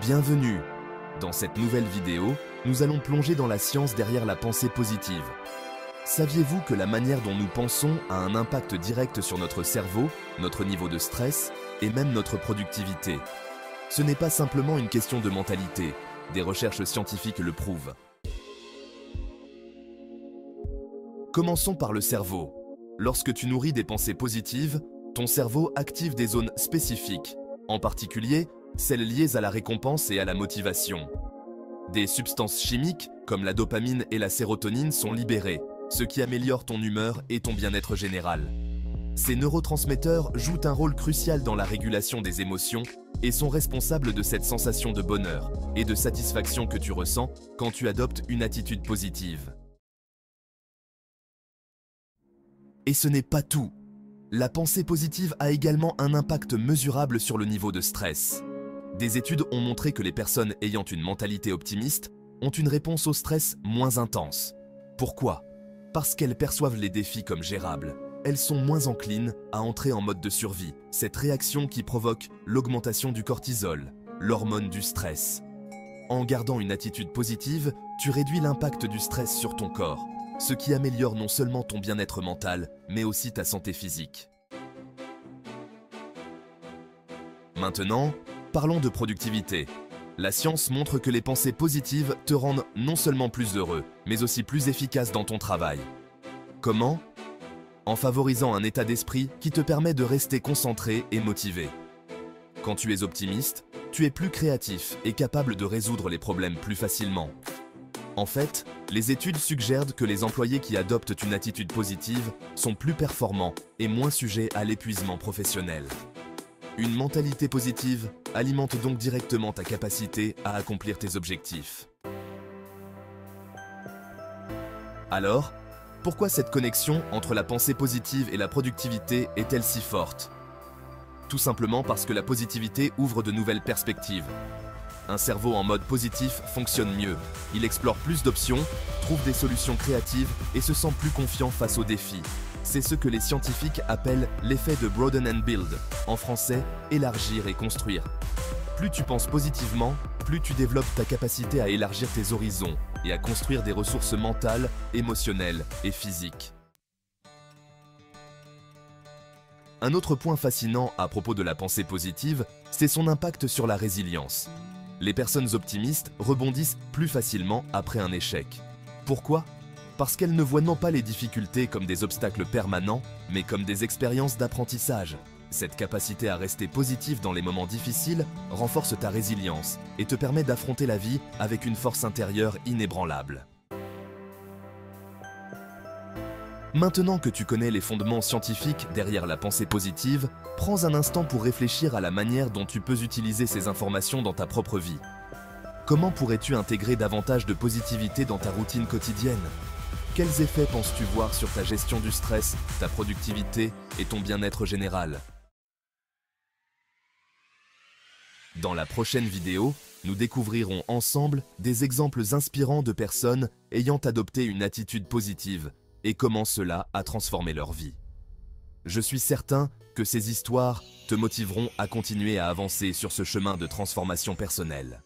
Bienvenue! Dans cette nouvelle vidéo, nous allons plonger dans la science derrière la pensée positive. Saviez-vous que la manière dont nous pensons a un impact direct sur notre cerveau, notre niveau de stress et même notre productivité? Ce n'est pas simplement une question de mentalité, des recherches scientifiques le prouvent. Commençons par le cerveau. Lorsque tu nourris des pensées positives, ton cerveau active des zones spécifiques, en particulier celles liées à la récompense et à la motivation. Des substances chimiques, comme la dopamine et la sérotonine, sont libérées, ce qui améliore ton humeur et ton bien-être général. Ces neurotransmetteurs jouent un rôle crucial dans la régulation des émotions et sont responsables de cette sensation de bonheur et de satisfaction que tu ressens quand tu adoptes une attitude positive. Et ce n'est pas tout. La pensée positive a également un impact mesurable sur le niveau de stress. Des études ont montré que les personnes ayant une mentalité optimiste ont une réponse au stress moins intense. Pourquoi? Parce qu'elles perçoivent les défis comme gérables. Elles sont moins enclines à entrer en mode de survie, cette réaction qui provoque l'augmentation du cortisol, l'hormone du stress. En gardant une attitude positive, tu réduis l'impact du stress sur ton corps, ce qui améliore non seulement ton bien-être mental, mais aussi ta santé physique. Maintenant, parlons de productivité. La science montre que les pensées positives te rendent non seulement plus heureux, mais aussi plus efficace dans ton travail. Comment? En favorisant un état d'esprit qui te permet de rester concentré et motivé. Quand tu es optimiste, tu es plus créatif et capable de résoudre les problèmes plus facilement. En fait, les études suggèrent que les employés qui adoptent une attitude positive sont plus performants et moins sujets à l'épuisement professionnel. Une mentalité positive alimente donc directement ta capacité à accomplir tes objectifs. Alors, pourquoi cette connexion entre la pensée positive et la productivité est-elle si forte? Tout simplement parce que la positivité ouvre de nouvelles perspectives. Un cerveau en mode positif fonctionne mieux, il explore plus d'options, trouve des solutions créatives et se sent plus confiant face aux défis. C'est ce que les scientifiques appellent l'effet de broaden and build, en français, élargir et construire. Plus tu penses positivement, plus tu développes ta capacité à élargir tes horizons et à construire des ressources mentales, émotionnelles et physiques. Un autre point fascinant à propos de la pensée positive, c'est son impact sur la résilience. Les personnes optimistes rebondissent plus facilement après un échec. Pourquoi? Parce qu'elles ne voient non pas les difficultés comme des obstacles permanents, mais comme des expériences d'apprentissage. Cette capacité à rester positive dans les moments difficiles renforce ta résilience et te permet d'affronter la vie avec une force intérieure inébranlable. Maintenant que tu connais les fondements scientifiques derrière la pensée positive, prends un instant pour réfléchir à la manière dont tu peux utiliser ces informations dans ta propre vie. Comment pourrais-tu intégrer davantage de positivité dans ta routine quotidienne? Quels effets penses-tu voir sur ta gestion du stress, ta productivité et ton bien-être général? Dans la prochaine vidéo, nous découvrirons ensemble des exemples inspirants de personnes ayant adopté une attitude positive et comment cela a transformé leur vie. Je suis certain que ces histoires te motiveront à continuer à avancer sur ce chemin de transformation personnelle.